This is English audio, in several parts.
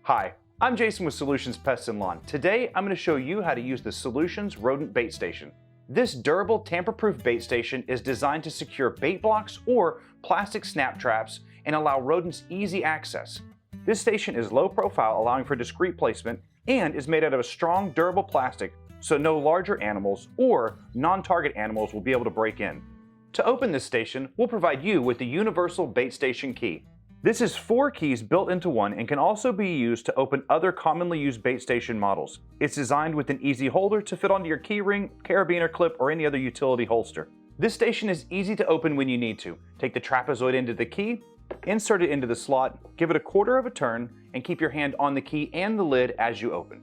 Hi, I'm Jason with Solutions Pest Lawn. Today, I'm going to show you how to use the Solutions Rodent Bait Station. This durable, tamper-proof bait station is designed to secure bait blocks or plastic snap traps and allow rodents easy access. This station is low profile, allowing for discreet placement, and is made out of a strong, durable plastic, so no larger animals or non-target animals will be able to break in. To open this station, we'll provide you with the universal bait station key. This is 4 keys built into one and can also be used to open other commonly used bait station models. It's designed with an easy holder to fit onto your keyring, carabiner clip, or any other utility holster. This station is easy to open when you need to. Take the trapezoid into the key, insert it into the slot, give it a quarter of a turn, and keep your hand on the key and the lid as you open.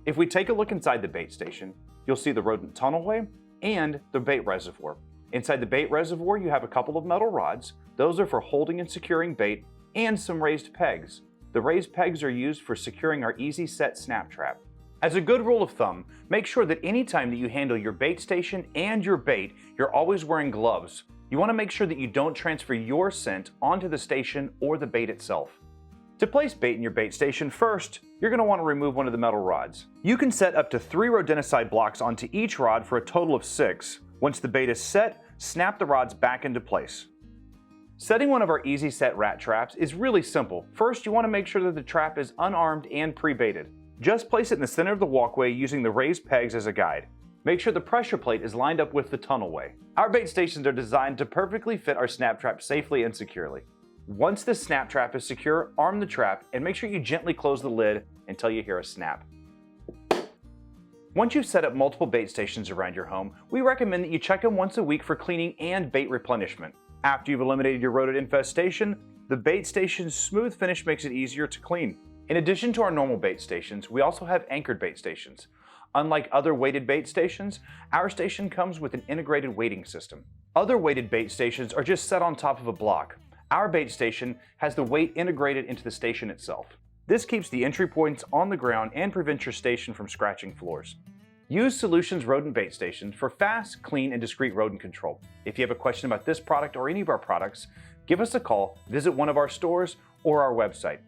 If we take a look inside the bait station, you'll see the rodent tunnelway and the bait reservoir. Inside the bait reservoir, you have a couple of metal rods. Those are for holding and securing bait, and some raised pegs. The raised pegs are used for securing our easy set snap trap. As a good rule of thumb, make sure that anytime that you handle your bait station and your bait, you're always wearing gloves. You want to make sure that you don't transfer your scent onto the station or the bait itself. To place bait in your bait station, first, you're going to want to remove one of the metal rods. You can set up to 3 rodenticide blocks onto each rod for a total of 6. Once the bait is set, snap the rods back into place. Setting one of our easy set rat traps is really simple. First, you want to make sure that the trap is unarmed and pre-baited. Just place it in the center of the walkway using the raised pegs as a guide. Make sure the pressure plate is lined up with the tunnelway. Our bait stations are designed to perfectly fit our snap trap safely and securely. Once the snap trap is secure, arm the trap and make sure you gently close the lid until you hear a snap. Once you've set up multiple bait stations around your home, we recommend that you check them once a week for cleaning and bait replenishment. After you've eliminated your rodent infestation, the bait station's smooth finish makes it easier to clean. In addition to our normal bait stations, we also have anchored bait stations. Unlike other weighted bait stations, our station comes with an integrated weighting system. Other weighted bait stations are just set on top of a block. Our bait station has the weight integrated into the station itself. This keeps the entry points on the ground and prevents your station from scratching floors. Use Solutions Rodent Bait Station for fast, clean, and discreet rodent control. If you have a question about this product or any of our products, give us a call, visit one of our stores, or our website.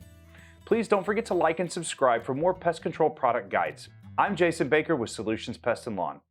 Please don't forget to like and subscribe for more pest control product guides. I'm Jason Baker with Solutions Pest Lawn.